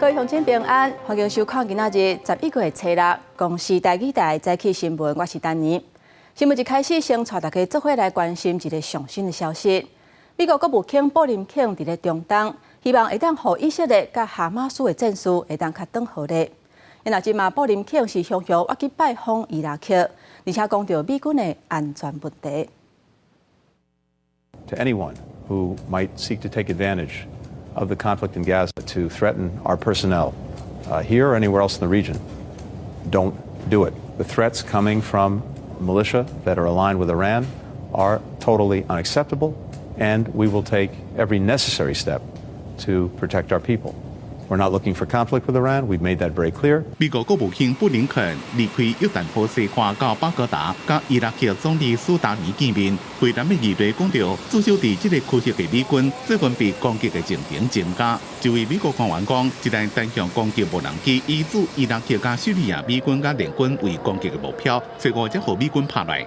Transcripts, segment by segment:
各位乡亲平安，欢迎收看今仔日11月7日，公视台语台早起新闻，我是丹妮。新闻一开始，先带大家做伙来关心一个上新的消息。美国国务卿布林肯伫咧中东，希望会当互以色列甲哈马斯的战事会当较长好咧。因若即马布林肯是向要去拜访伊拉克，而且讲到美军的安全问题。To anyone who might seek to take advantage of the conflict in Gaza to threaten our personnel here or anywhere else in the region, don't do it. The threats coming from militia that are aligned with Iran are totally unacceptable, and we will take every necessary step to protect our people. We're not looking for conflict with Iran. We've made that very clear. 美国国务卿布林肯离开约旦河西岸到巴格达，甲伊拉克总理苏达尼见面。会谈的议题讲到，至少伫这个区域的美军最近被攻击的情形增加。一位美国官员讲，一旦单向攻击无人机，以指伊拉克甲叙利亚美军甲联军为攻击的目标，最后才互美军拍来。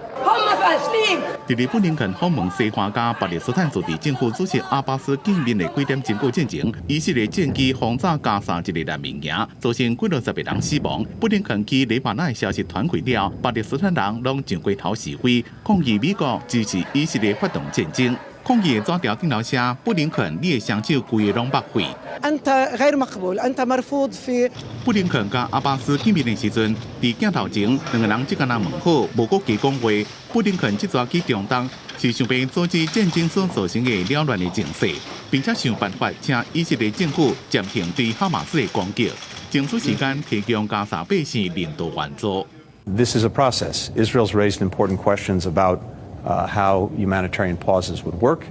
伫日布林肯访问西岸甲巴勒斯坦自治政府主席阿巴斯见面的几点经过进前，以色列战机轰炸加沙一个难民营，造成几60个人死亡。布林肯去黎巴嫩的消息传开了，巴勒斯坦人拢上街头示威，抗议美国支持以色列发动战争。抗议的纸条顶头写：布林肯，你的双手规个拢擘开。布林肯甲阿巴斯见面的时阵，伫镜头前，两个人只敢问好，无国加讲话。布林肯这次去中东，是想要阻止战争所造成的扰乱的情势，并且想办法请以色列政府暂停对哈马斯的攻击，争取时间提供加沙百姓人道援助。This is a process. Israel's raised important questions about how humanitarian pauses would work.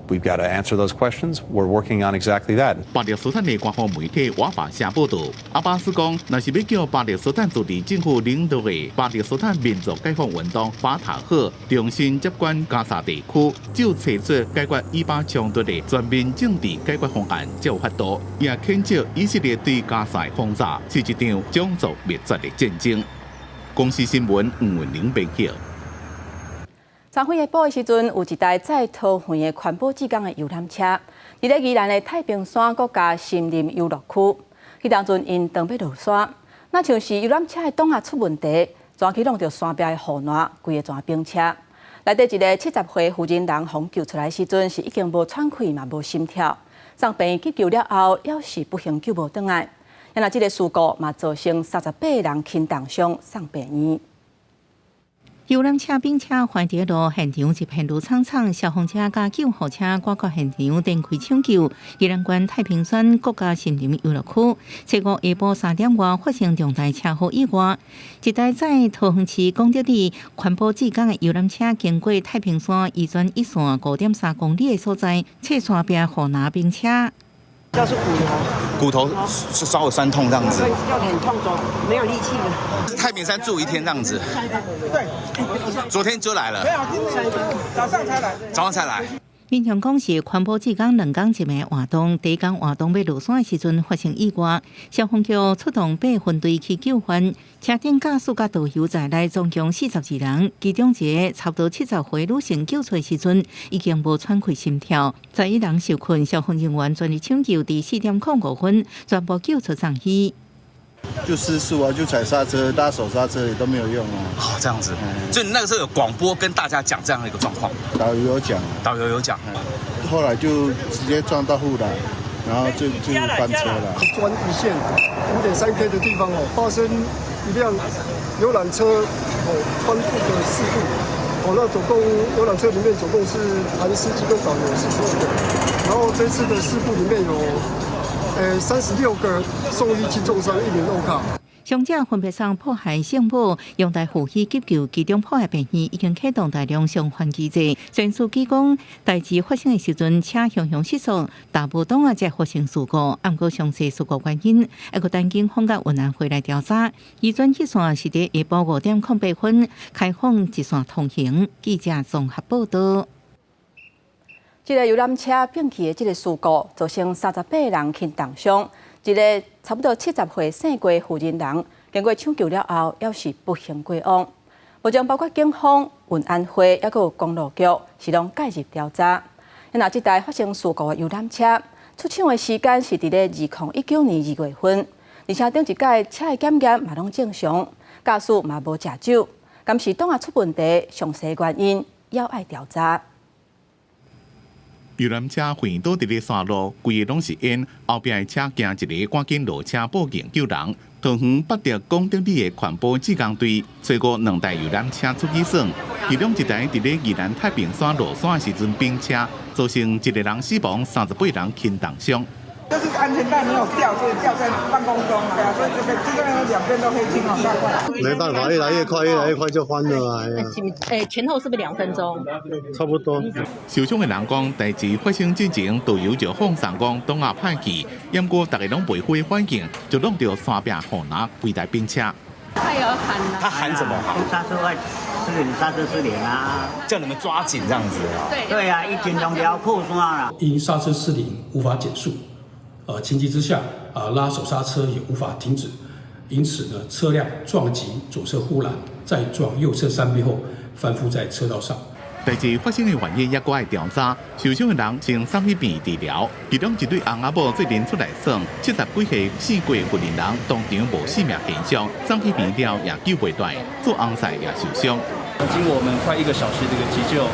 We've got to answer those questions. We're working on exactly that. 巴勒斯坦的官方媒体瓦法社报道，阿巴斯讲，若是要叫巴勒斯坦自治政府领导的巴勒斯坦民族解放运动法塔赫重新接管加沙地区，只有找出解决以巴冲突的全面政治解决方案才有法度。也谴责以色列对加沙轰炸是一场种族灭绝的战争。公司新闻黄文玲编辑。昨昏下晡的时阵，有一台载桃园的环保志工的游览车，伫咧宜兰的太平山国家森林游乐区。迄当阵因当要落山，那像是游览车的档啊出问题，全去弄到山壁的护栏，规个全冰车。内底一个70岁妇人人防救出来时阵，是已经无喘气嘛无心跳。送病院急救了后，还是不幸救无倒来。因为这个事故嘛造成38人轻重伤送病院。游览车并且环铁路现场一片如苍苍，消防车加救护车赶到现场展开抢救。宜兰县太平山国家森林游乐区，下午下晡3点外发生重大车祸意外，一台载桃园市功德里环保志工的游览车经过太平山移转一线5.3公里的所在，侧山边护栏并且。就是骨头是稍有酸痛这样子，要很痛走，没有力气了。太平山住一天这样子，对，昨天就来了，没有，今天早上才来，早上才来。民众讲是环保志工2天一暝活动，第一天活动要落山的时阵发生意外，消防局出动8分队去救援，车顶驾驶甲导游在内总共42人，其中一个差不多70岁女性救出的时阵已经无喘气心跳，11人受困，消防人员全力抢救，伫4点05分全部救出上去。就失速啊，就踩刹车、拉手刹车也都没有用啊。哦，这样子，所以你那个时候有广播跟大家讲这样的一个状况。导游有讲，后来就直接撞到护栏，然后就翻车了。专一线5.3K 的地方发生一辆游览车翻覆的事故。那总共游览车里面总共是含司机跟导游45个，然后这次的事故里面有。36个送医轻重伤，1名落卡。伤者分别送迫害圣母用来护医急救，其中迫害病院已经启动大量伤患机制。陈书记讲，代志发生的时阵，车雄雄失速，大部当才发生事故。按过详细事故原因，还个等警方甲运安回来调查。移转一线是伫下晡5点08分开放一线通行。记者综合报道。这个游览车并起的这个事故，造成38人轻重伤。一个差不多70岁姓郭妇人人，经过抢救了后，还是不幸过往。目前包括警方、运安会，还有公路局，是拢介入调查。那这台发生事故的游览车，出厂的时间是伫咧2019年2月份，而且顶一届车的检验嘛拢正常，驾驶嘛无食酒，敢是档啊出问题，详细原因要爱调查。游览车横倒伫咧山路，规个拢是烟，后壁的车行一个赶紧落车报警救人。桃园北调公德里的环保志工队找过2台游览车出去耍，其中一台伫咧宜兰太平山落山的时阵冰车，造成1个人死亡，38人轻重伤。就是安全带没有掉，所以掉在半空中，对啊，所以这个两边都黑青啊。没办法，越来越快，越来越快就翻了啊！前后是不是2分钟？差不多。受伤的人讲，代志发生之前，导游就放送讲东亚歹去，不过大家拢袂会反应，就弄到山壁互拿规台冰车。他有喊啊！他喊什么？刹车外刹车失灵啊！叫你们抓紧这样子。对啊，1分钟就要破山了。因刹车失灵无法减速。情急之下，拉手刹车也无法停止，因此呢，车辆撞击左侧护栏，再撞右侧山壁后，翻覆在车道上。代志发生的原因也搁爱调查，受伤的人经送去病治疗，其中一对翁仔某最近出来算，70几岁4过妇人人当场无性命现象，送去病了也救袂断，做翁婿也受伤。经过我们快1个小时的一个急救，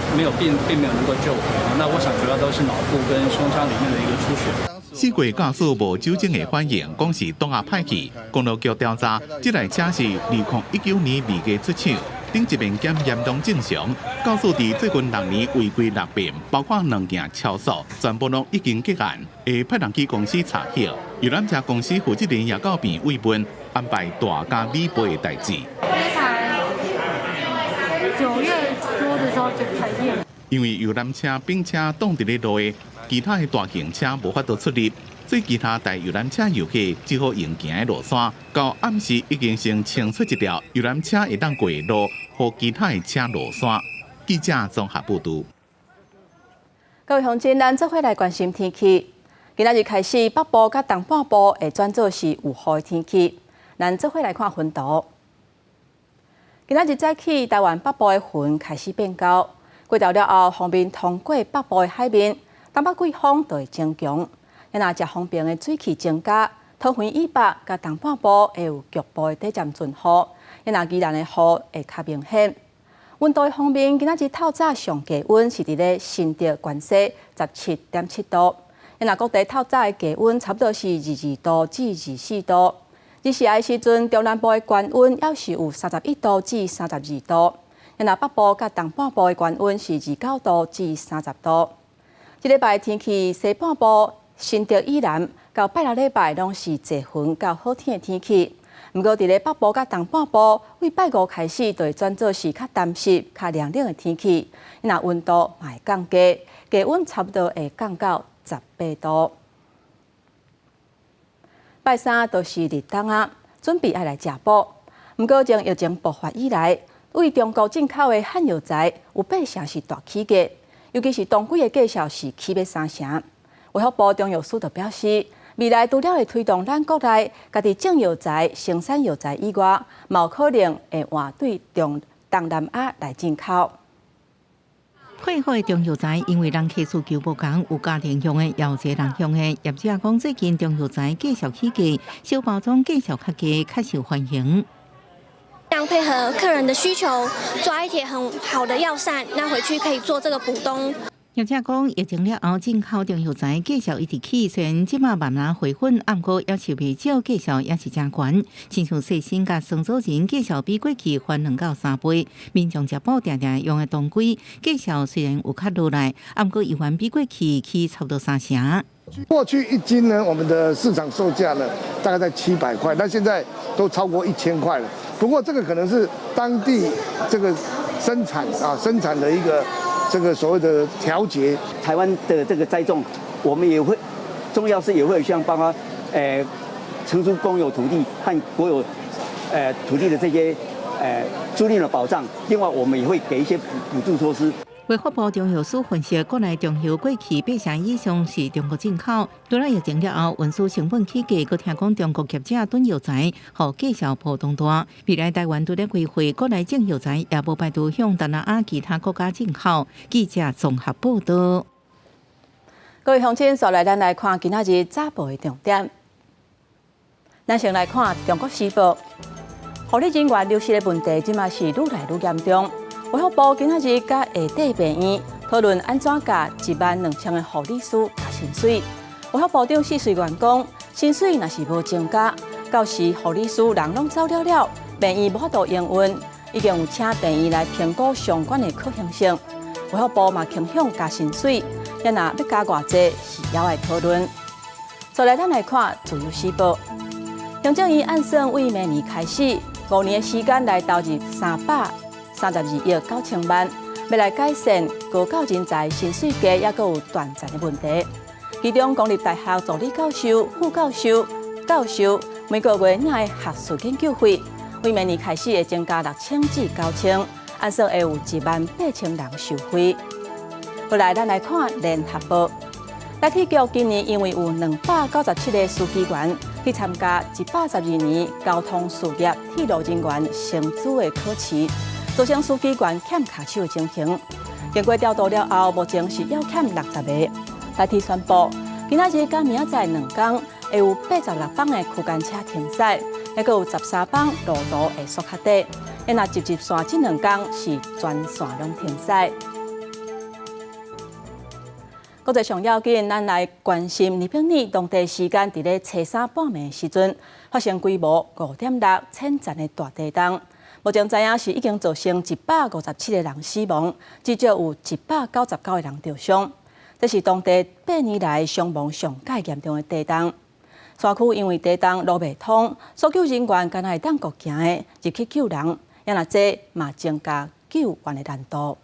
并没有能够救活。那我想主要都是脑部跟胸腔里面的一个出血。4过驾驶无酒精的反应，讲是档下歹去。公路局调查，这台车是2019年2月出厂，顶一面检验拢正常。告诉伫最近6年违规6遍，包括2件超速，全部拢已经结案，会派人去公司查晓。游览车公司负责人也到病慰问，安排大家理赔的代志。9月多的时候就开业。因为游览车、冰车挡伫咧路的，其他的大型车无法度出入，所以其他台游览车游客只好用行的落山。到暗时已经先清出一条游览车会当过的路，和其他的车落山。记者综合报道。各位乡亲，咱做伙来关心天气。今仔日开始，北部甲东半部会转做是有雨的天气。咱做伙来看云图。今仔日早起，台湾北部的云开始变高，过掉了后，风面通过北部的海面，东北季风就会增强。也若食方便的水汽增加，桃园以北甲东半部会有局部的短暂阵雨，也若宜兰的雨会较明显。温度方面，今仔日透早上低温是伫咧新竹关西17.7度，也若各地透早的低温差不多是22度至24度。日时的时阵，中南部的高温要是有31度至32度，也若北部甲东半部的高温是29度至30度。这礼拜天气，西半部、新竹以南到拜六礼拜拢是侪云到好天的天气。不过，伫咧北部甲东半部，为拜五开始就会转做是较湿湿、较凉凉的天气。那温度嘛会降低，低温差不多会降到18度。拜三都是立冬啊，准备爱来食补。不过，从疫情爆发以来，为中国进口的汉药材有8成是大起价，尤其是冬季的价格是起要3成。卫福部中药司就表示，未来除了会推动咱国内家己种药材、生产药材以外，嘛有可能会换对东南亚来进口。配合的中药材，因为人客需求不同，有家庭用的，也有个人用的。业者讲，最近中药材价小起价，小包装价小较低，较受欢迎。要配合客人的需求，抓一帖很好的药膳，那回去可以做这个补冬。业者讲，疫情了后进口中药材价格一直起，虽然即马慢慢回稳，不过要求未少，价格也是真悬。亲像细心甲生组人价格比过去翻2到3倍，民众食补定定用的冬季价格虽然有较落来，不过依然比过去起差不多3成。过去1斤呢，我们的市场售价呢大概在700块，但现在都超过1000块了。不过这个可能是当地这个生产的一个这个所谓的调节。台湾的这个栽种，我们也会中药师也会像包括承租公有土地和国有土地的这些租赁的保障，另外我们也会给一些补助措施。卫福部中药司分析，国内中药过去8成以上是中国进口，除了疫情了后，运输成本起价，佮听讲中国业者囤药材，互价格波动大。未来台湾除了规划国内种药材，也无排除向东南亚其他国家进口。记者综合报道。各位乡亲，所来咱来看今仔日早报的重点。咱先来看《中国时报》，护理人员流失的问题，即嘛是愈来愈严重。卫福部今仔日甲下底病院讨论安怎甲12000个护理师加薪水。卫福部长许瑞元讲，薪水若是无增加，到时护理师人拢走了，病院无法度营运。已经有请病院来评估相关的可行性。卫福部嘛倾向加薪水，也若要加偌济，是还要讨论。再来，咱来看《自由时报》。行政院按算为明年开始，5年的时间来投入332亿9千万，要来改善高教人才薪水低，也阁有短暂的问题。其中，公立大学助理教授、副教授、教授每个月领的学术研究费，为明年开始会增加6000至9000，按算会有18000人受惠。后来，咱来看《联合报》。台铁局今年因为有297个司机员去参加112年交通事业铁路人员升资的考试，造成司机员欠卡手的情形。经过调度了后，目前是要欠60个。台铁宣布，今仔日甲明仔载2天会有86班的区间车停驶，也阁有13班路途会缩较短。因若直线这2天是全线拢停驶。国际上要紧，咱来关心日本当地时间伫咧初3半暝时阵，发生规模5.6浅层的大地震。目前知影是已经造成157个人死亡，至少有199个人受伤。这是当地8年来伤亡上界严重的地震。山区因为地震路袂通，搜救人员敢若会当过行的入去救人，也若这嘛增加救援的难度。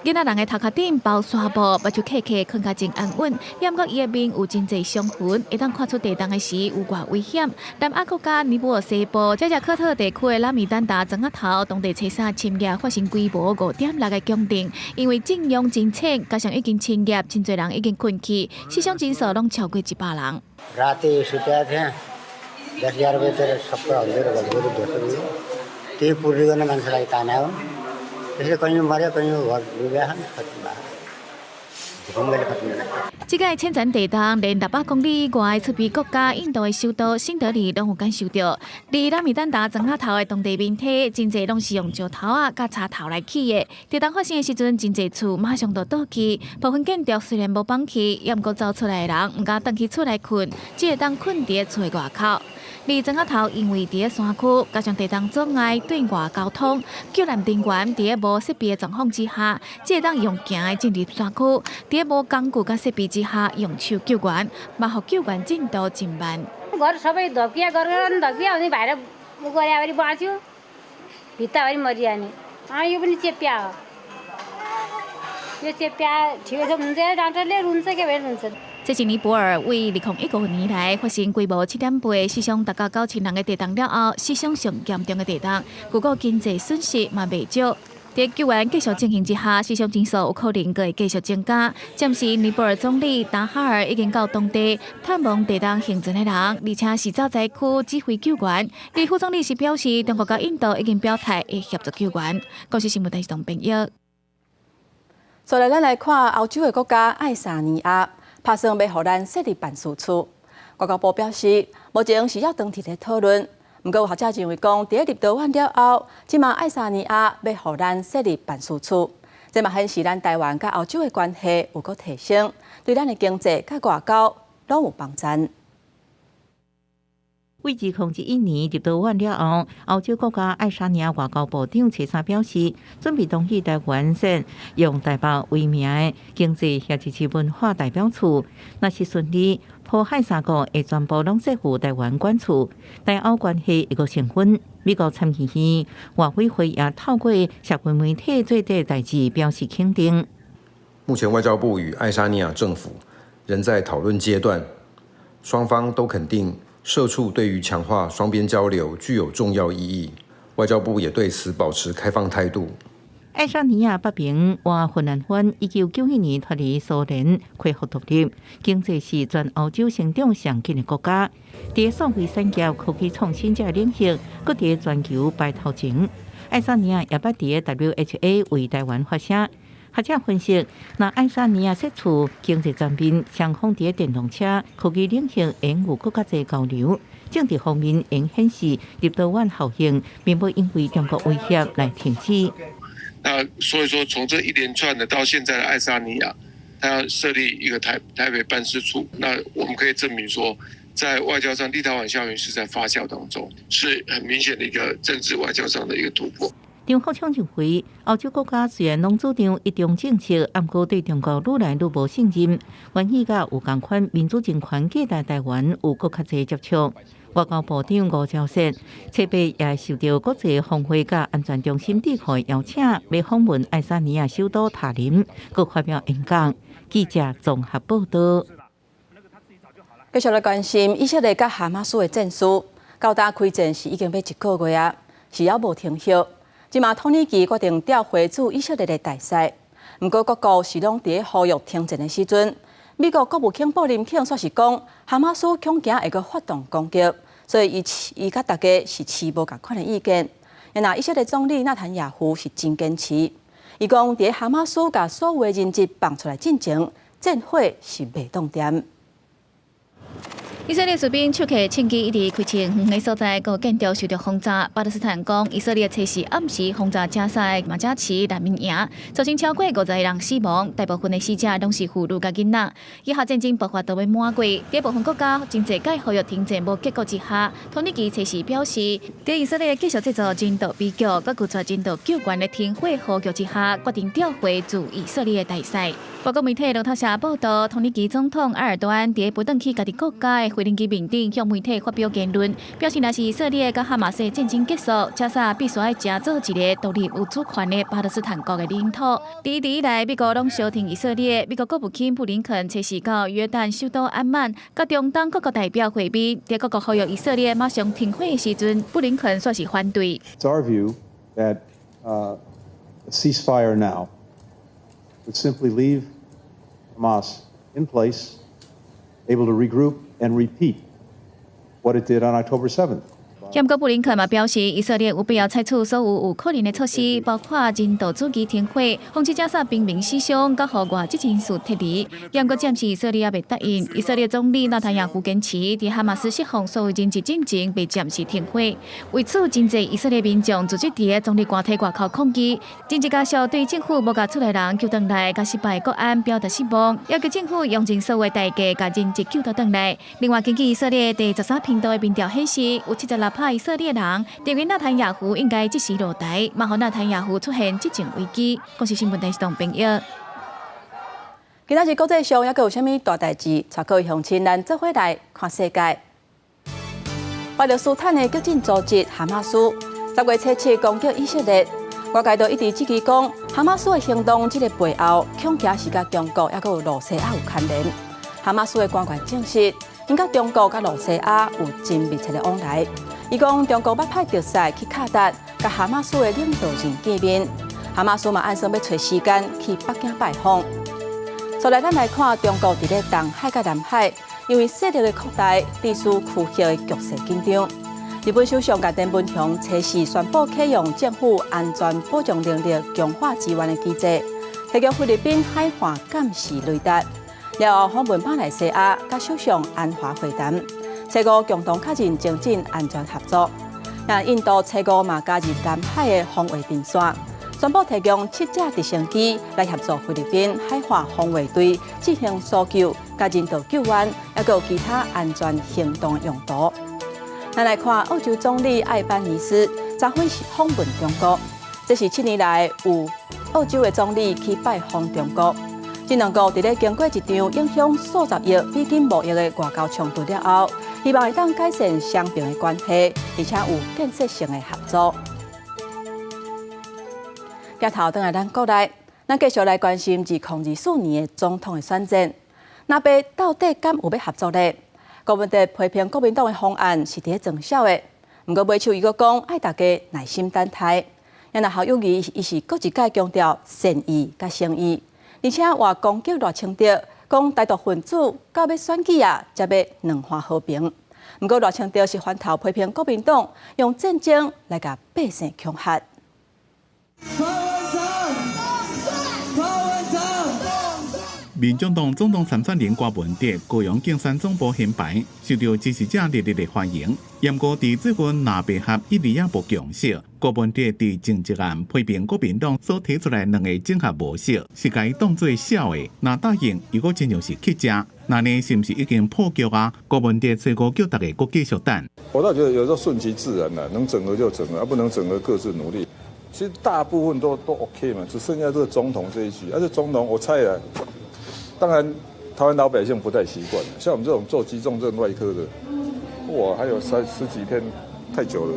囡仔人的头壳顶包纱布，目睭刻刻困甲真安稳。不过伊的面有真侪伤痕，会当看出地震的时有偌危险。南亚国家尼泊尔西部加科特地区的拉米丹达庄仔头，当地初3深夜发生规模5.6个强震，因为震央真浅，加上已經深夜，真侪人已經困去，死傷人數攏超過100人。रात सुते थे 10-11 बजे तक सबको अंधेर हो गया दोस्तों ते पूरी गने माणसाला इथं नाही इसलिए कहीं मरे कहीं घर डूबे हैं खत्म这个浅层地震连600公里以外，出比国家印度的首都新德里拢有感受到。伫拉米丹达庄仔头的当地面体，真侪拢是用石头啊、甲插头来起的。地震发生的时阵，真侪厝马上就倒去，部分建筑虽然无放弃，也毋过走出来的人毋敢回去厝内困，只会当困伫厝的外口。伫庄仔头，因为伫咧山区，加上地震阻碍对外交通，救援人员伫咧无设备的状况之下，只会当用行的进入山区。伫咧无工具甲设备之下，用手救援，嘛互救援进度真慢。घर सबै धकिया गरेर धकिया अनि भाइर गरे बाँच्यो भित्ताभरि मरिहाल्ने यो पनि चेप्या हो यो चेप्या ठिकै छ हुन्छ डाक्टरले रुन्छ के भएर रुन्छ。这是尼泊尔为2019年来发生规模7.8个死伤达到9000人的地震了后，史上上严重的地震，不过经济损失嘛未少。在救援继续进行之下，死伤人数有可能会继续增加。暂时，尼泊尔总理达哈尔已经到当地探望地震幸存的人，而且是遭灾区指挥救援。而副总理是表示，中国甲印度已经表态会协助救援。国际新闻台是同朋友。再来，咱来看欧洲的国家爱沙尼亚打算要互咱设立办事处。外交部表示，目前是要当地的讨论。不过，有学者认为讲，在立陶宛了后，即嘛爱沙尼亚要互咱设立办事处，这嘛显示咱台湾甲欧洲的关系有个提升，对咱的经济甲外交拢有帮助。为2011年立陶宛了后，欧洲国家爱沙尼亚外交部长初3表示，准备同意台湾设用台北为名的经济协支持文化代表处，若是顺利。破海3国会全部拢设赴台湾管处，台欧关系一个升温。美国参议院外委会也透过社会媒体做这代志表示肯定。目前外交部与爱沙尼亚政府仍在讨论阶段，双方都肯定社处对于强化双边交流具有重要意义，外交部也对此保持开放态度。爱沙尼亚北平和芬兰湾1991年脱离苏联，恢复独立，经济是全欧洲成长上紧的国家。在数位产业、科技创新这领域，搁在全球排头前。爱沙尼亚也捌在 WHA 为台湾发声。学者分析，那爱沙尼亚社处经济全面，双方伫电动车、科技领域应有更加侪交流。政治方面应显示立陶宛效应，并不因为中国威胁来停止。那所以说，从这一连串的到现在的爱沙尼亚，它要设立一个台北办事处，那我们可以证明说，在外交上，立陶宛效应是在发酵当中，是很明显的一个政治外交上的一个突破。张福昌认为，欧洲国家虽然拢主张一中政策，不过对中国愈来愈无信任，愿意甲有同款民主政权隔代台湾有更较侪接触。外交部长吴钊燮特别也受到国际峰会甲安全中心地区邀请，要访问爱沙尼亚首都塔林，佮发表演讲。记者综合报道。继续来关心以色列甲哈马斯的战事，到达开战是已经要1个月啊，是还无停歇。即马土耳其决定调回驻以色列的大使，不过各国是拢伫呼吁停战的时阵。美国国务卿布林肯说是讲，哈马斯恐惊会个发动攻击，所以伊甲大家是持无共款的意见。然后以色列总理纳坦雅胡是真坚持，伊讲伫哈马斯甲所有的人质放出来进前，战火是袂动点。以色列士兵手揢枪击一直开枪，远的所在各建筑受到轰炸。巴勒斯坦讲，以色列测试暗时轰炸加沙的马加奇难民营，造成超过50个人死亡，大部分的死者拢是妇女甲囡仔。以下战争爆发到要满月，在部分国家经济界呼吁停战无结果之下，土耳其测试表示，在以色列继续制造人道悲剧，佮拒绝人道救援的停火呼吁之下，决定调回驻以色列的大使。外国媒体路透社报道，土耳其总统埃尔多安伫不回去家己国家的回灵机面顶向媒体发表言论，表示若是以色列甲哈马斯战争结束，加沙必须要加做一个独立有主权的巴勒斯坦国的领土。一直以来，美国拢小挺以色列，美国国务卿布林肯测试到约旦首都安曼，甲中东各国代表会面，在各国呼吁以色列马上停火的时阵，布林肯说是反对。It's our view that a ceasefire now would simply leave Hamas in place, able to regroup and repeat what it did on October 7th. 不过布林肯嘛表示，以色列有必要采取所有可能的措施，包括人道主义停火、防止加沙平民死伤，甲互外籍人士撤离。不过暂时以色列也未答应。以色列总理纳坦雅胡坚持，伫哈马斯释放所有人质进前，未暂时停火。为此，真侪以色列民众组织伫总理官邸外口抗议，真侪家属对政府无甲出来人救回来，甲失败国安表达失望，要求政府用尽所有代价，甲人质救回来。另外，根据以色列第13频道的民调显示，有76%以色列人认为纳坦雅胡应该即时落台，莫让纳坦雅胡出现执政危机。公司新闻台是同朋友。今仔日国际上还阁有啥物大代志？带各位乡亲咱做伙来看世界。巴勒斯坦的激进组织哈马斯10月初7攻击以色列，外界都一直指责讲哈马斯的行动这个背后恐惊是甲中国还阁有罗西亚有牵连。哈马斯的官员证实，因甲中国甲罗西亚有真密切的往来。伊讲中国要派特使去卡达，甲哈马斯的领导人见面。哈马斯嘛按算要找时间去北京拜访。所以咱来看中国伫咧东海甲南海，因为势力的扩大，地区区域的局势紧张。日本首相菅田文雄初时宣布启用政府安全保障能力强化资源的机制，提供菲律宾海岸监视雷达。然后访问马来西亚，甲首相安华会谈。采购共同确认增进安全合作。那印度采购嘛加入南海的防卫阵线，宣布提供7架直升机来协助菲律宾海岸防卫队进行搜救、甲人道救援，还有其他安全行动用途。咱来看澳洲总理艾班尼斯昨昏是访问中国，这是7年来有澳洲的总理去拜访中国。这两国伫咧经过一场影响数十亿美金贸易的外交冲突了后，希望会当改善双边的关系，而且有建设性的合作。镜头转来咱国内，咱继续来关心2024年的总统的选战。那边到底敢有要合作呢？国民党批评国民党的方案是伫咧装笑的，不过尾手伊阁讲爱大家耐心等待。然后侯友宜伊是搁一届强调善意甲诚意。而且话攻击赖清德，讲台独分子到要选举啊，才要两岸和平。不过赖清德是翻头批评国民党用战争来甲百姓恐吓。台湾民众党总统参选人郭文哲高雄竞选总部显牌，受到支持者热烈的欢迎。严过伫最近南北合一直也无共识，郭文哲伫政治案批评国民党所提出来两个整合模式，是该当作小的。那答应如果真正是去食，那呢是不是已经破局啊？郭文哲催告叫大家各继续等。我倒觉得有时候顺其自然啦，能整合就整合，不能整合各自努力。其实大部分都 OK 嘛，只剩下这个总统这一局。而且总统我猜啊，当然台湾老百姓不太习惯，像我们这种做急重症外科的，哇，还有十几天，太久了。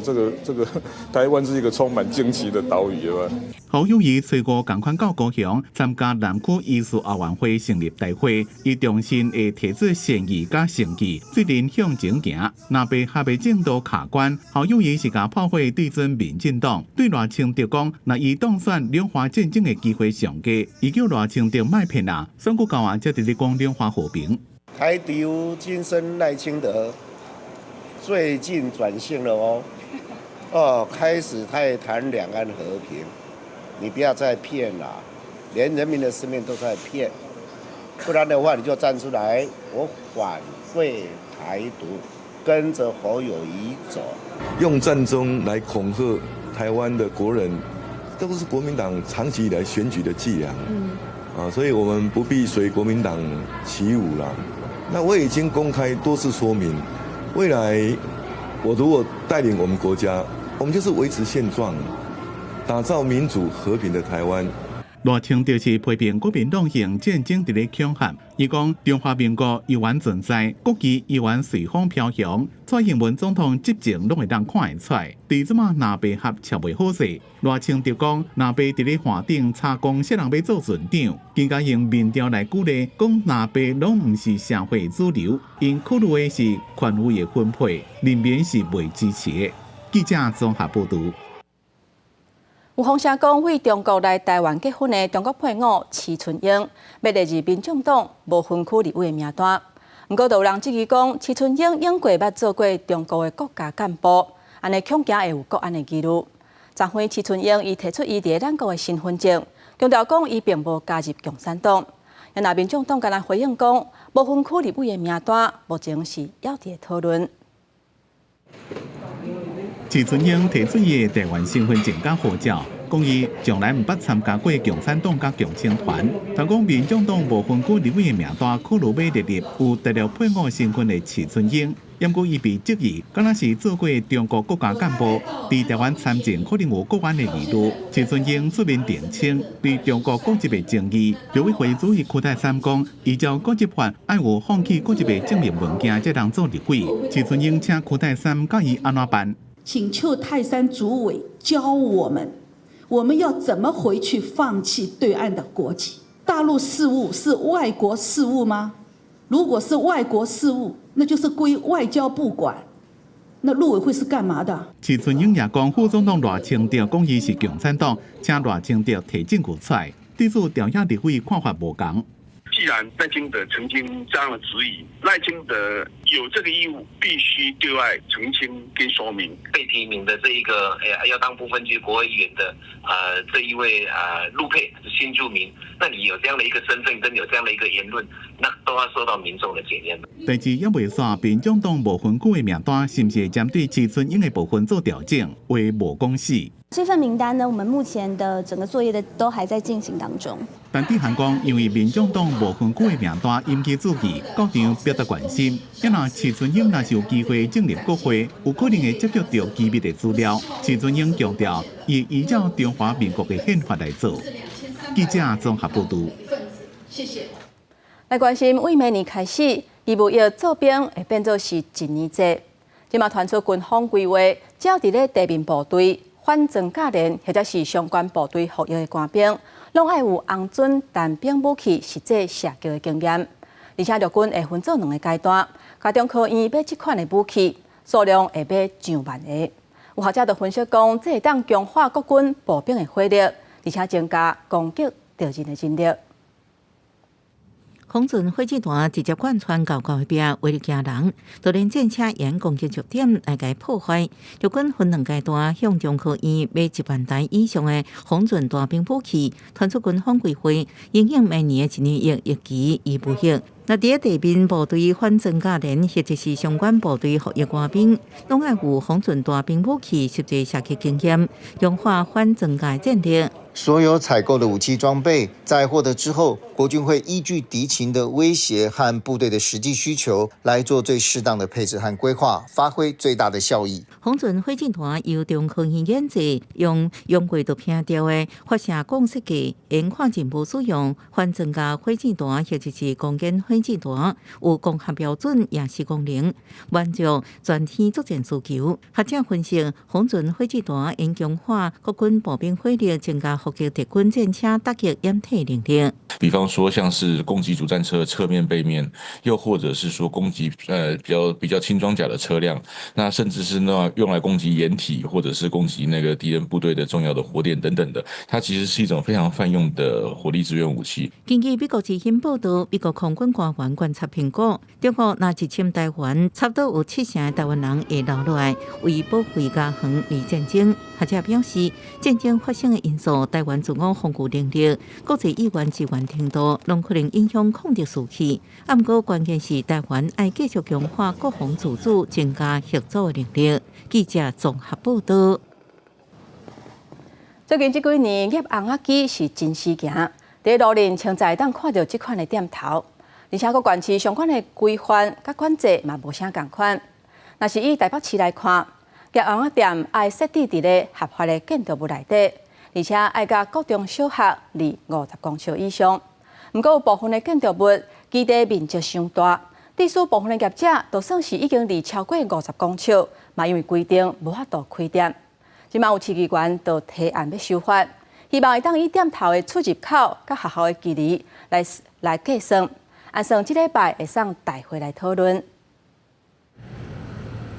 这个台湾是一个充满惊奇的岛屿吧。侯友宜随过赶快到高雄参加南区艺术奥运会成立大会，伊重新会提出善意甲诚意，最能向前行。若被合的进度卡关，侯友宜是甲炮火对准民进党，对赖清德讲，若伊当选两华战争的机会上低，伊叫赖清德卖骗啊，选过高啊，才直咧讲两华和平。台独今生赖清德。最近转性了开始他也谈两岸和平，你不要再骗了，连人民的生命都在骗，不然的话你就站出来，我反对台独，跟着侯友宜走。用战争来恐吓台湾的国人，这都是国民党长期以来选举的伎俩。所以我们不必随国民党起舞了。那我已经公开多次说明。未来，我如果带领我们国家，我们就是维持现状，打造民主和平的台湾。赖清德是批评国民党用战争伫咧恐吓，伊讲中华民国依然存在，国旗依然随风飘扬，蔡英文总统执政拢会当看会出来。对即马南北合恰袂好势，赖清德讲南北伫咧华顶插公说人要做船长，更加用民调来鼓励，讲南北拢毋是社会主流，因考虑的是权威的分配，人民是袂支持的。记者综合报道。有风声讲，为中国来台湾结婚的中国配偶齐春英，要列入民众党无分区立委的名单。不过，有人质疑讲，齐春英应过捌做过中国的国家干部，安尼恐惊会有国安的记录。昨暉，齐春英伊提出伊伫咱国的身份证，强调讲伊并无加入共产党。因那民众党敢若回应讲，无分区立委的名单目前是要伫讨论。齐春英提出伊的台湾身份证甲护照，讲伊从来毋捌参加过共产党甲共青团。但讲民众党无分区立委的名单考虑要列入有特殊配偶身份的齐春英，因过伊被质疑，敢若是做过中国国家干部，伫台湾参政可能有国安的疑虑。齐春英出面澄清，对中国国籍的争议，刘委会主席柯泰三讲，依照国籍法，爱有放弃国籍的证明文件才当做立委。齐春英请柯泰三教伊安怎办？请邱泰山主委教我们要怎么回去放弃对岸的国籍？大陆事务是外国事务吗？如果是外国事务，那就是归外交部管。那陆委会是干嘛的？齐春英也讲，副总统赖清德讲伊是共产党，请赖清德提证据出来。对此，调查立委看法无同。既然赖清德曾经这样的质疑，赖清德有这个义务，必须对外澄清跟说明。被提名的这一个要当不分区国会议员的这一位陆配是新住民，那你有这样的一个身份跟有这样的一个言论，那都要受到民众的检验。第二也未煞，民众党无分区的名单是不是针对齐春英的部分做调整，话无讲死。这份名单呢，我们目前的整个作业都还在进行当中。但对韩讲，因为民众党无分区的名单引起注意，高场表达关心。因若齐春英若是有机会进入国会，有可能会接触到机密的资料。齐春英强调，伊依照中华民国的宪法来做。记者综合报道。谢谢。来关心，为明年开始，义务役做兵会变作是一年制。今嘛传出军方规划，只要伫咧地面部队。反装甲连或者是相关部队服役的官兵，拢爱有红准单兵武器实际射击的经验，而且陆军会分做2个阶段，加中科院买这款的武器数量会买上万个。有学者就分析讲，这会当强化国军步兵的火力，而且增加攻击敌人的战力。洪准火箭弹直接贯穿到高边，威力惊人。多连战车沿攻击重点来甲破坏。陆军分两阶段向中科院买1万台以上的洪准大兵武器，传出军方规划，影响明年的1年役期已不行。那伫地面部队反增加连或者是相关部队服役官兵，拢爱有洪准大兵武器实际射击经验，强化反增加战力。所有采购的武器装备，在获得之后，国军会依据敌情的威胁和部队的实际需求，来做最适当的配置和规划，发挥最大的效益。洪准火箭弹由中科院研制，用过度偏调的发射管设计，因看进步使用反增加火箭弹或者是攻坚火箭弹，有攻击标准也是功能，满足全天作战需求。学者分析，洪准火箭弹因强化国军步兵火力，增加伏击敌军战车打击掩体能力。比方说，像是攻击主战车侧面、背面，又或者是说攻击比较轻装甲的车辆，那甚至是用来攻击掩体，或者是攻击那个敌人部队的重要的火点等等的，它其实是一种非常泛用的火力支援武器。根据美国之音报道，美国空军官员观察评估，中国若入侵台湾，差不多有7成的台湾人会留落来，为保卫家园而战争。学者表示，战争发生的因素、台湾自我防御能力、国际议员支援程度，拢可能影响控制士气。不过，关键是台湾要继续强化国防自主，增加合作的能力。记者综合报道。最近这几年，叶红仔机是真事件，在路人清在当看到这款的店头，而且各县市相关的规范甲管制嘛无啥共款。若是以台北市来看，叶红仔店爱设置伫咧合法的建筑物内底，而且爱甲各中小学离50公尺以上。不过有部分的建筑物基地面积伤大，地属部分的业者就算是已经离超过50公尺，嘛因为规定无法度开店。即马有市议员就提案要修法，希望会当以店头的出入口甲学校的距离来计算，按算即礼拜会送大会来讨论。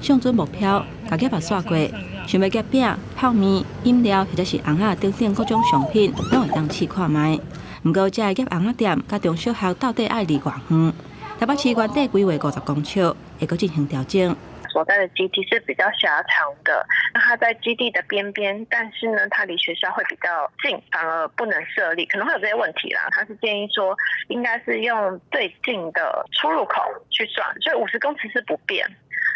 上准目标，甲业也刷过，想要业饼、泡面、饮料或者是红仔等各种商品，拢会当试看卖。不过，这业红仔店甲中小学到底爱离偌远？台北市原地规划50公尺，会阁进行调整。所在的基地是比较狭长的，那它在基地的边边，但是呢，它离学校会比较近，反而不能设立，可能会有这些问题啦。他是建议说，应该是用最近的出入口去算，所以50公尺是不变，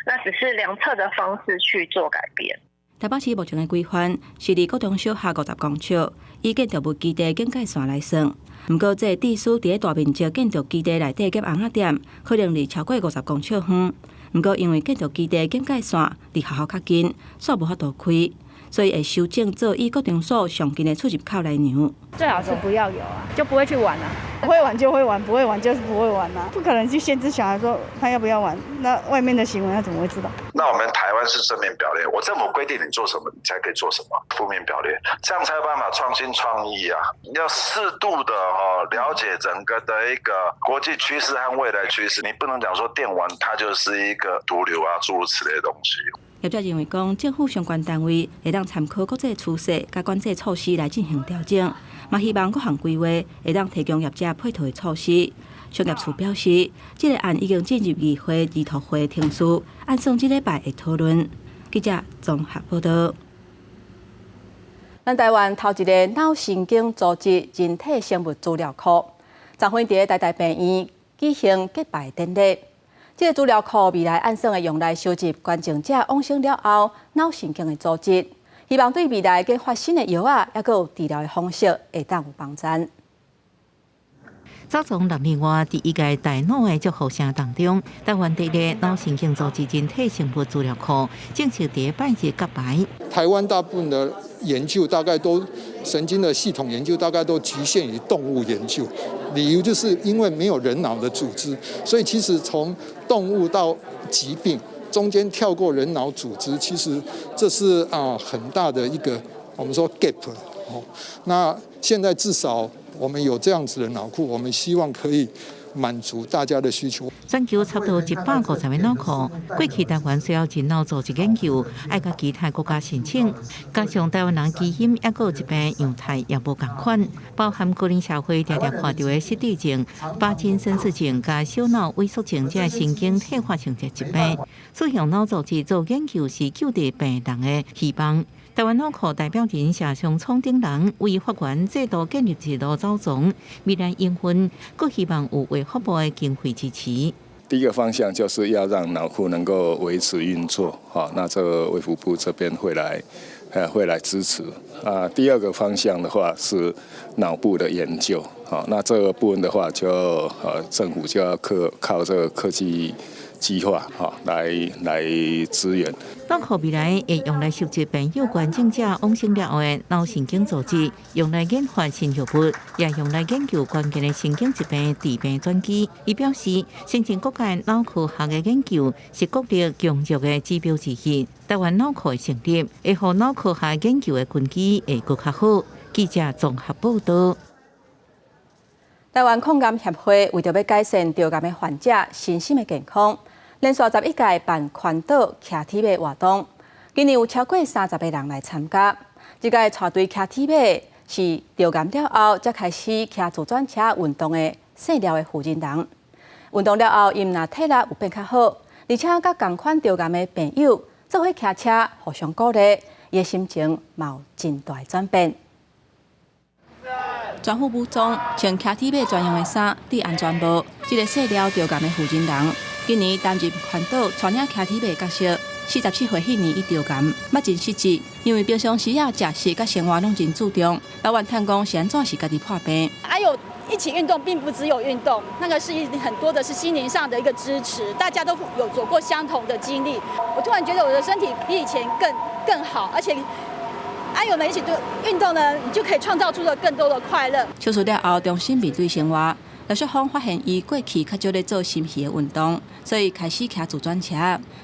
那只是量测的方式去做改变。台北市目前的规范是离各中小学50公尺，以建筑物基地境界线来算。不过，这地属伫大面积建筑基地内底业红仔店，可能离超过50公尺远。不过，因为建筑基地境界线离学校较近，所以无法度开，所以会修正做以各中所上近的出入口来量。最好是不要有啊，就不会去玩啊。会玩就会玩，不会玩就是不会玩啊。不可能去限制小孩说他要不要玩，那外面的行为他怎么会知道？那我们台湾是正面表列，我政府规定你做什么，你才可以做什么，负面表列，这样才有办法创新创意啊！要适度的了解整个的一个国际趋势和未来趋势，你不能讲说电玩它就是一个毒瘤啊，诸如此类的东西。业者认为讲，政府相关单位会当参考国际趋势、甲管制措施来进行调整，嘛希望各项规划会当提供业者配套的措施。商业处表示，这个案已经进入议会议讨会听书，按算这礼拜会讨论。记者综合报道。咱台湾头一个脑神经组织人体生物资料库，昨昏伫台大病院举行揭牌典礼。这个资料库未来按算会用来收集捐赠者往生了后脑神经的组织，希望对未来嘅发新的药啊，也有治疗的方式会当有帮助。早从6年外第一届大脑的祝福声当中，台湾第一个脑神经组织人体生物资料库正式第拜日揭牌。台湾大部分的研究大概都神经的系统研究大概都局限于动物研究，理由就是因为没有人脑的组织，所以其实从动物到疾病中间跳过人脑组织，其实这是很大的一个我们说 gap。那现在至少我们有这样子的脑库，我们希望可以满足大家的需求。全球差不多150个脑壳，过去台湾需要真脑做一研究，爱甲其他国家申请。加上台湾人基因也有一病样态也无共款，包含个人社会常常看到的失智症、帕金森氏症、加小脑萎缩症这神经退化性疾病。所以用脑组织做研究是救治病人的希望。台湾脑壳代表人谢尚聪等人为法院制度建立制度招总，未来应分，更希望有为发布的经费支持。第一个方向就是要让脑库能够维持运作，好，那这个卫福部这边会来支持。第二个方向的话是脑部的研究，好，那这个部分的话就政府就要靠这个科技计划来支援。脑壳未来会用来收集病友关症者往生了后的脑神经组织，用来研发新药物，也用来研究关键的神经疾病治病转机。伊表示，先进国家脑科学的研究是国力强弱的指标之一。台湾脑科的成立，会让脑科学研究的根基会更较好。记者综合报道。台湾抗癌协会为着要改善着癌的患者身心的健康，连续11届办环岛骑铁马活动，今年有超过30个人来参加。这届带队骑铁马是着癌了后才开始骑自转车运动的细料的负责人。运动了后，因若体力有变较好，而且甲同款着癌的朋友做伙骑车，互相鼓励，伊的心情嘛有真大转变。全副武装，穿骑铁马专用的衫，戴安全帽。这个细料着癌的负责人，今年担任环岛带领骑铁马角色。47岁迄年伊着癌，捌真失智，因为平常时食食甲生活拢真注重。老板探讲是安怎是家己破病。还有一起运动，并不只有运动，那个是很多的是心灵上的一个支持，大家都有走过相同的经历。我突然觉得我的身体比以前更好，而且。有人一起运动呢，你就可以创造出了更多的快乐。手术了后，重新面对生活。刘淑芳发现伊过去较少咧做心系的运动，所以开始骑自转车，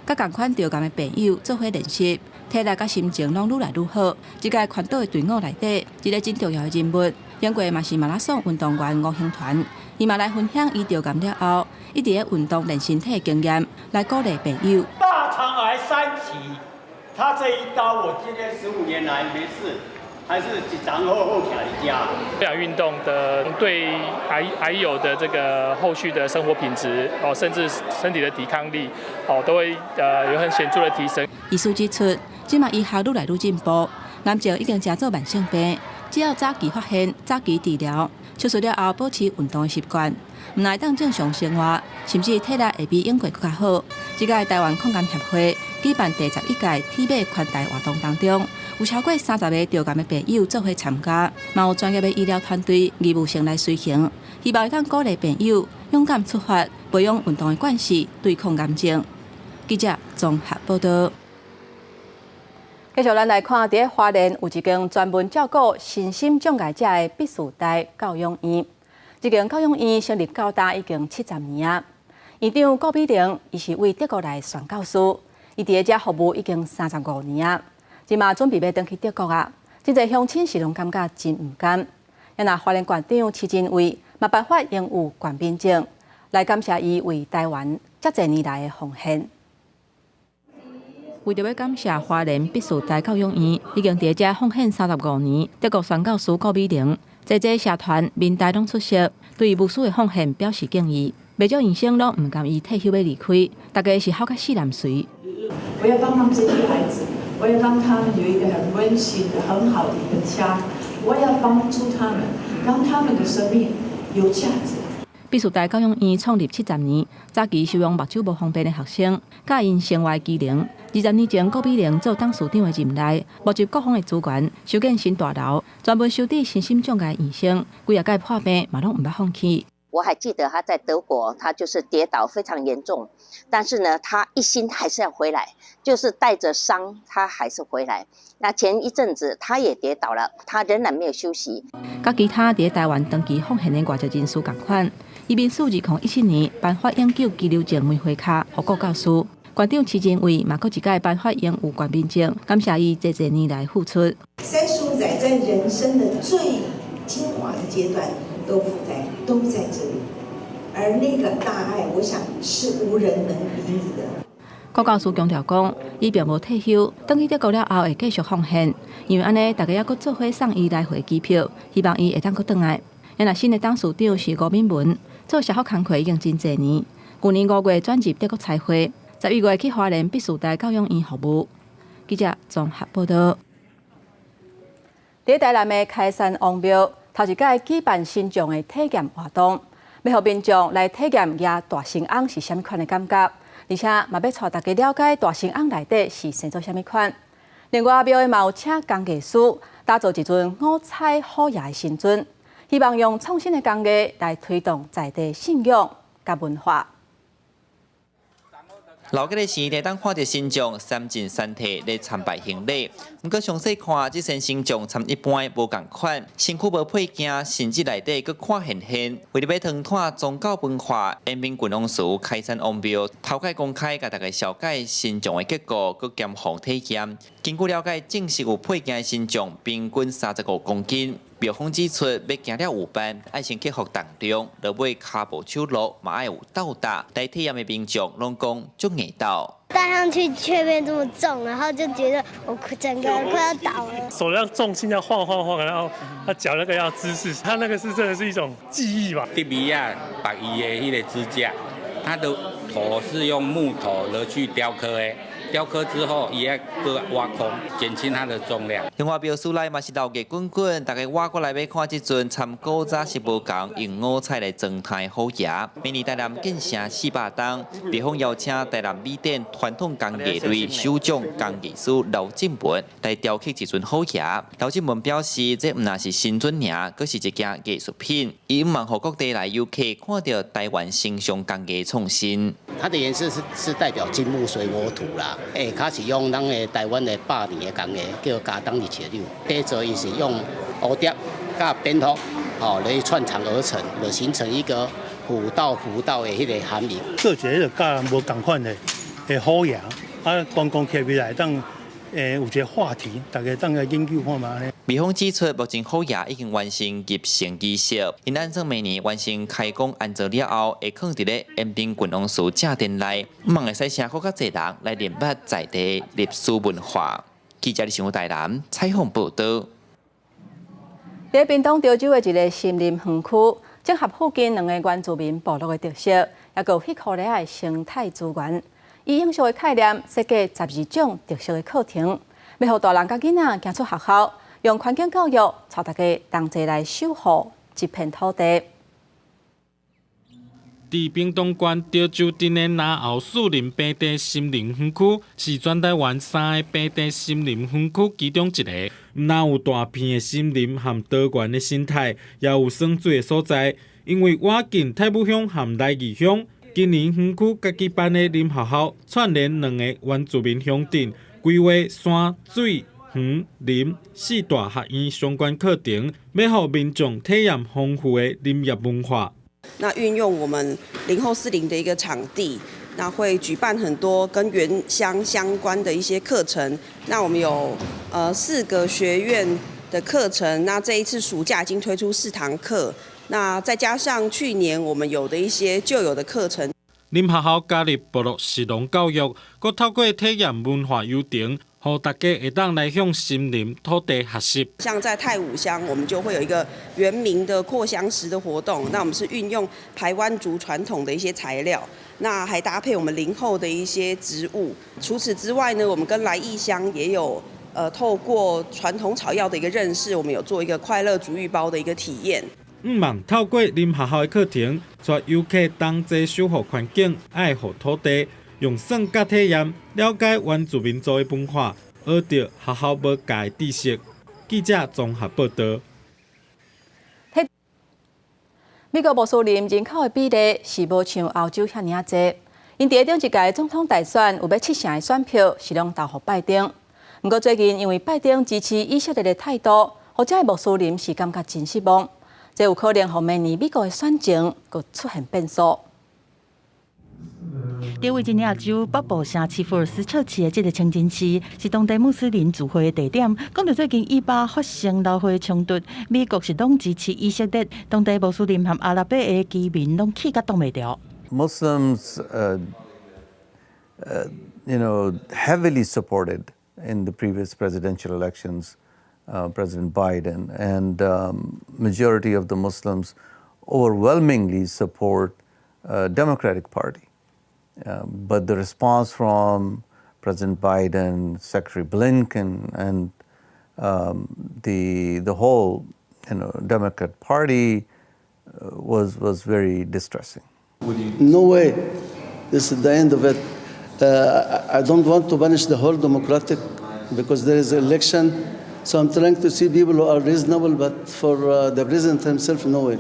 甲同款着癌的朋友做伙练习，体力甲心情拢愈来愈好。这届环岛的队伍内底，一个真重要的人物，英国嘛是马拉松运动员吴兴团，伊嘛来分享伊着癌了后，一直咧运动练身体的经验，来鼓励朋友。大肠癌3期。他这一刀，我今天15年来没事，还是一长后卡一家。有氧运动的对癌友的这个后续的生活品质甚至身体的抵抗力都会有很显著的提升。医师指出，即马医学愈来愈进步，癌症已经真做慢性病，只要早期发现、早期治疗，手术了后保持运动的习惯，唔来当正常生活，甚至体力会比英国更加好。这届台湾抗癌协会举办第11届铁马环台活动当中，有超过30个着癌的朋友做伙参加，嘛有专业的医疗团队义务性来随行，希望当鼓励朋友勇敢出发，培养运动的惯习，对抗癌症。记者综合报道。继续咱来看，伫花莲有一间专门照顾身心障碍者的必须代教养院。这间教养院成立到大已经70年啊。院长顾美玲，伊是为德国来宣教师，伊伫遮服务已经35年啊。即马准备要回去德国啊，真侪乡亲是拢感觉真唔甘。也那花莲县长徐真伟嘛颁发荣誉冠兵证，来感谢伊为台湾遮侪年来的奉献。为着要感谢花莲必须代教养院已经伫遮奉献35年，德国宣教师顾美玲，这社团民代拢出席，对无私的奉献表示敬意。未少医生拢唔甘伊退休要离开，大家是好甲死难随。我要帮他们这些孩子，我要让他们有一个很温馨的、很好的一个家。我要帮助他们，让他们的生命有价值。必须代教养院创立70年，早期收容目睭无方便的学生，甲因生活机能。20年前，顾美玲做董事长的任内，募集各方的资源，修建新大楼，专门收治身心障碍医生，几啊届破病嘛拢唔捌放弃。我还记得他在德国，他就是跌倒非常严重，但是呢，他一心还是要回来，就是带着伤，他还是回来。那前一阵子他也跌倒了，他仍然没有休息。甲其他伫台湾长期奉献的外籍人士同款，伊面数2017年颁发永久居留证玫瑰卡，予顾教师。馆长徐真伟嘛，搁一届颁发荣誉冠兵证，感谢伊这些年来付出。35载在人生的最精华的阶段。都在这里，而那个大爱，我想是无人能比拟的。国教师强调讲，伊并无退休，等去德国了后会继续奉献，因为安尼大家还阁做伙送伊来回机票，希望伊会当阁转来。因若新的董事长是吴敏文，做社福工作已经真侪年，去年5月转入德国采花，11月去花莲必须带教养院服务。记者综合报道。在台南的开山王庙，头一届举办新种的体验活动，要让民众来体验野大神翁是虾米款的感觉，而且嘛要带大家了解大神翁内底是生做虾米款。另外，庙的嘛有请工艺师打造一尊五彩虎爷的神尊，希望用创新的工艺来推动在地信仰甲文化。老家的时代，当看到神像三进三退来参拜行礼。不过详细看，这身神像参一般无共款，身躯无配件，甚至内底佫看现。为了要传传宗教文化，延平郡王祠开山王庙头届公开，甲大家小解神像的结构，佮兼防体验。经过了解，正式有配件的神像平均35公斤。庙方指出，要行了5班，爱先克服当中，落尾骹步手路嘛爱有斗大。来体验的民众拢讲足硬斗。戴上去却变这么重，然后就觉得我整个人快要倒了。手要重心要晃，然后他脚那个要姿势，他那个是真的是一种技艺吧。迪比亚把伊的迄个支架，它的头是用木头而去雕刻的。雕刻之后，也要搁挖空，减轻它的重量。另外，庙寺内嘛是闹热滚滚，大家挖过来要看这尊参古早是无共，用五彩来装台虎爷。明年台南建成400档，庙方邀请台南米店传统工艺队首长工艺师刘进文来雕刻这尊虎爷。刘进文表示，这唔那是新尊尔，佫是一件艺术品。伊希望互各地来游客看到台湾形象工艺创新。它的颜色是代表金木水火土啦。它是用咱的台湾的百年的工艺，叫加当日切柳。第座伊是用蝴蝶加扁头，来串场而成，就形成一个虎道的迄个含义。做一个甲无共款的虎爷，观光客来当有一个话题，大家当个研究看嘛呢。庙方指出，目前虎爷已经完成入城仪式，因按照明年完成开工安装了后，会放伫咧延平郡王祠正殿内，望会使请更较侪人来联捌在地历史文化。记者李想台南采访报道。在屏东潮州的一个森林园区，整合附近2个原住民部落的特色，也有稀可的生态资源。以永续的概念设计12种特色的课程，要让大人甲囡仔行出学校，用环境教育带大家同齐来守护这片土地。在屏东县潮州镇的南后树林平地森林园区，是全台湾3个平地森林园区其中一个。那有大片的森林和多元的生态，也有酸水的所在。因为我近太武乡和来义乡，今年园区家己办的林学校串联2个原住民乡镇，规划山水园林4大学院相关课程，要让民众体验丰富的林业文化。那运用我们林后4林的一个场地，那会举办很多跟原乡相关的一些课程。那我们有4个学院的课程，那这一次暑假已经推出4堂课，那再加上去年我们有的一些旧有的课程。林学校加入部落实农教育，佮透过体验文化游程，让大家会当来向森林土地学习。像在太武乡，我们就会有一个原民的扩香石的活动。那我们是运用排湾族传统的一些材料，那还搭配我们林后的一些植物。除此之外呢，我们跟来义乡也有透过传统草药的一个认识，我们有做一个快乐足浴包的一个体验。望透过林学校的课程，带游客同齐守护环境、爱护土地，用算甲体验了解原住民族的文化，学到学校无教的知识。记者综合报道。美国穆斯林人口的比例是无像欧洲遐尔济，因伫顶一届总统大选有要7成的选票是拢投予拜登。不过最近因为拜登支持以色列的态度，或者穆斯林是感觉真失望。这有可能让明年美国的选情佫出现变数。在维吉尼亚州北部城市福尔斯彻市的这个清真寺，是当地穆斯林聚会的地点。讲到最近以巴发生流血冲突，美国是拢支持以色列，当地穆斯林和阿拉伯的居民拢气甲挡袂牢。Muslims, heavily supported in the previous presidential elections, President Biden, and majority of the Muslims overwhelmingly support Democratic Party. But the response from President Biden, Secretary Blinken, and the whole Democrat Party was very distressing. No way. This is the end of it. I don't want to punish the whole Democratic because there is an election. So I'm trying to see people who are reasonable, but for the president himself, no way.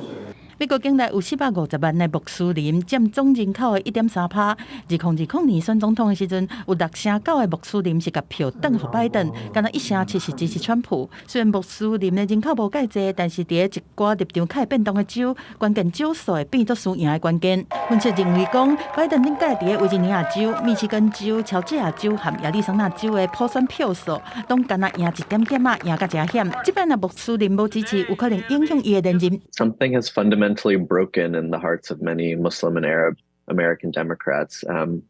美国境内有450万的穆斯林，占总人口的1.3%。2020年选总统的时阵，有6成9的穆斯林是甲票转给拜登，敢若1成7是支持川普。虽然穆斯林的人口无介济，但是伫一寡立场较会变动的州，关键州数会变作输赢的关键。分析认为讲，拜登顶届伫维吉尼亚州、密西根州、乔治亚州和亚利桑那州的普选票数，拢敢若赢一点点啊，赢甲真险。即摆若穆斯林无支持，有可能影响伊的连任。Something has fundamentally broken in the hearts of many Muslim and Arab American Democrats.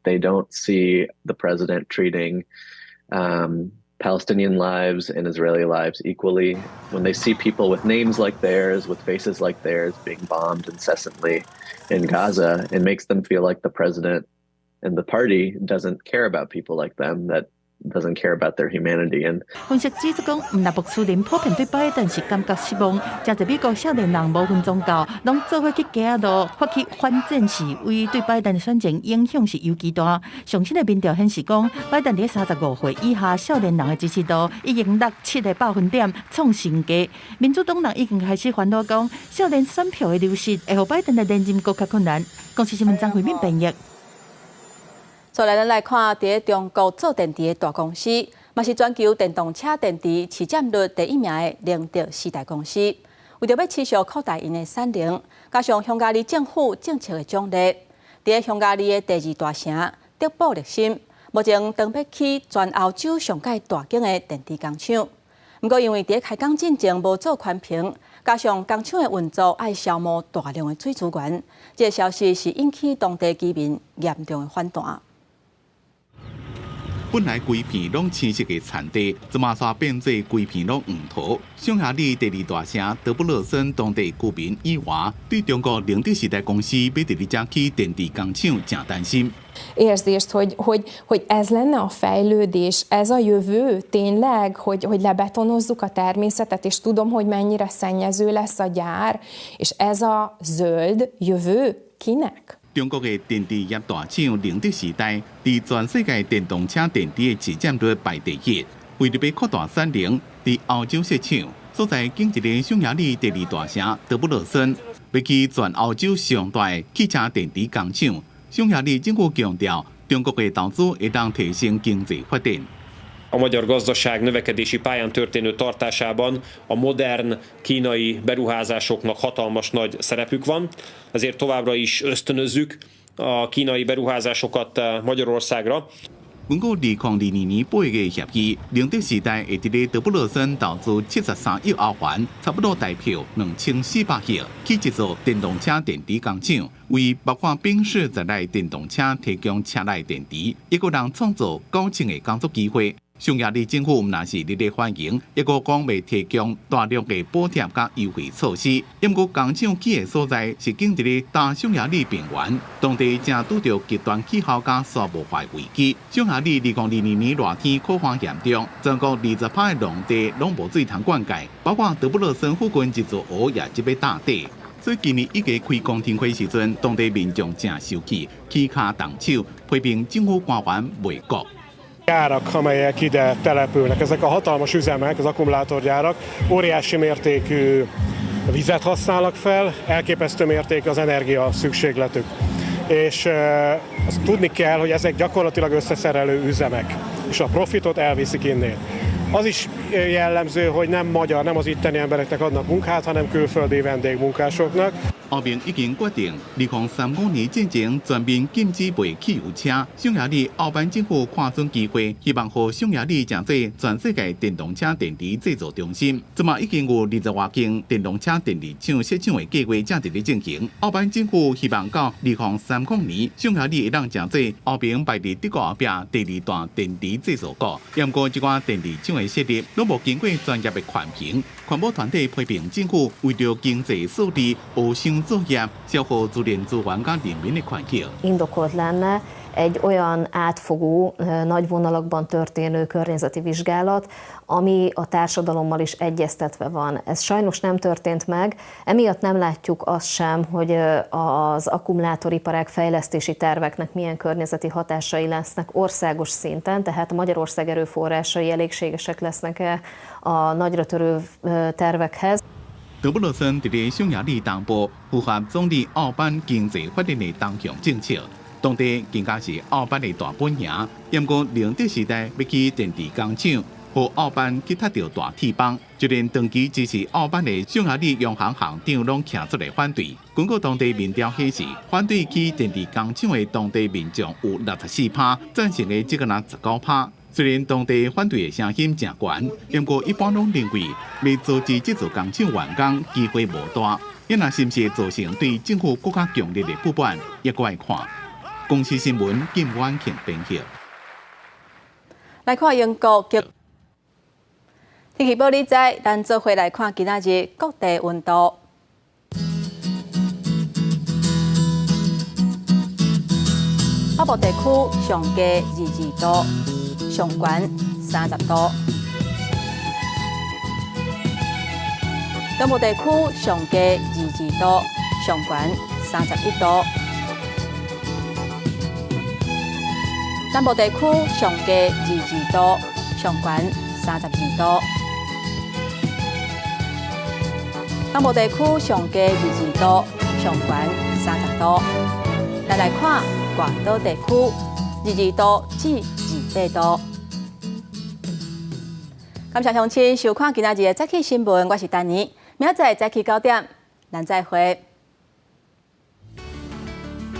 They don't see the president treating Palestinian lives and Israeli lives equally. When they see people with names like theirs, with faces like theirs being bombed incessantly in Gaza, it makes them feel like the president and the party doesn't care about people like them, that doesn't care about their humanity. And 分析指出讲，毋但穆斯林普遍对拜登是感觉失望，真侪美国少年人无分宗教，拢做伙去街路发起反战示威，对拜登的选情影响是尤其大。上新的民调显示讲，拜登伫35岁以下少年人的支持度已经落7个百分点，创新高。民主党人已经开始烦恼讲，少年选票的流失会让拜登的连任更加困难。公司新闻张惠敏编译。再来，咱来看，伫中国做电池的大公司，嘛是全球电动车电池市占率第1名的宁德时代公司。为着要持续扩大因的产能，加上匈牙利政府政策的奖励，伫匈牙利的第2大城德布勒森，目前当要起全欧洲上界大型的电池工厂。不过，因为伫开工进程无做宽平，加上工厂的运作爱消磨大量的水资源，这个消息是引起当地居民严重的反弹。本来规片拢青色的产地，这马煞变做规片拢黄土。匈牙利第2大城德布勒森当地居民以外，对中国宁德时代公司要伫呢遮起电池工廠正担心。Érzést, hogy ez lenne a fejlődés, ez a jövő tényleg, hogy lebetonozzuk a természetet, és tudom, hogy mennyire szennyező lesz a gyár, és ez a zöld jövő kinek?中国的电池业大厂宁德时代，伫全世界电动车电池的市占率排第1。为了要扩大产能，伫欧洲设厂，所在经一个匈牙利第2大城德布勒森，要起全欧洲上大的汽车电池工厂。匈牙利政府强调，中国的投资会当提升经济发展。A magyar gazdaság növekedési pályán történő tartásában a modern kínai beruházásoknak hatalmas nagy szerepük van, ezért továbbra is ösztönözzük a kínai beruházásokat Magyarországra. 根据2022年8月的协议，宁德时代会伫咧德布勒森投资73亿欧元，差不多代表2400亿，起一座电动车电池工厂，为包括宾士在内电动车提供车内电池，一个人创造9000个工作机会。匈牙利政府毋但是热烈欢迎，抑个讲未提供大量的补贴甲优惠措施。因过工厂起的所在是经伫咧大匈牙利平原，当地正拄着极端气候甲沙漠化危机。匈牙利2022年热天酷旱严重，全国20%的农地拢无水通灌溉，包括德布勒森附近一座湖也即要打底。所以今年一个开工停会时阵，当地民众正生气，起骹动手，批评政府官员袂顾。Gyárak, amelyek ide települnek, ezek a hatalmas üzemek, az akkumulátorgyárak, óriási mértékű vizet használnak fel, elképesztő mértékű az energia szükségletük. És azt tudni kell, hogy ezek gyakorlatilag összeszerelő üzemek, és a profitot elviszik innen. Az is jellemző, hogy nem magyar, nem az itteni embereknek adnak munkát, hanem külföldi vendégmunkásoknak. 欧盟已经决定，2035年之前全面禁止卖汽油车。匈牙利奥班政府看准机会，希望和匈牙利成为全世界电动车电池制造中心。即马已经有20多间电动车电池厂设厂的计划正在进行。奥班政府希望到2030年，匈牙利会当成为欧盟排伫德国后壁第2大电池制造国。不过，这款电池厂的设立拢无经过专业的环评。环保团体批评政府为了经济数字无心作业，消耗自然资源加人民的权益。Indokolt lenne egy olyan átfogó, nagy vonalakban történő környezeti vizsgálat, ami a társadalommal is egyeztetve van. Ez sajnos nem történt meg, emiatt nem látjuk azt sem, hogy az akkumulátoriparák fejlesztési terveknek milyen környezeti hatásai lesznek országos szinten, tehát a Magyarország erőforrásai elégségesek lesznek-e a nagyra törő tervekhez. 德布罗森伫匈牙利东部符合总理奥班经济发展的东向政策，当地更加是奥班的大本营。不过，宁德时代要去电池工厂，和奥班去踢到大铁板，就连长期支持奥班的匈牙利央行行长拢站出来反对。根据当地民调显示，反对去电池工厂的当地民众有64%，赞成的只个人19%。虽然当地反对的声音正悬，不过一般拢认为，要阻止这座工厂完工机会无大。因若是不是造成对政府更加强烈的不满，也搁要看。公司新闻金婉庆编辑。来看英国天气报你知，咱做伙来看今仔日各地温度。北部地区上低22度。上悬30度，东部地区上低22度，上悬31度；南部地区上低22度，上悬32度；东部地区上低22度，上悬30度。咱来看广岛地区22度至28度。感谢乡亲收看今仔日的早起新闻，我是丹妮。明仔载早起9点，咱再会。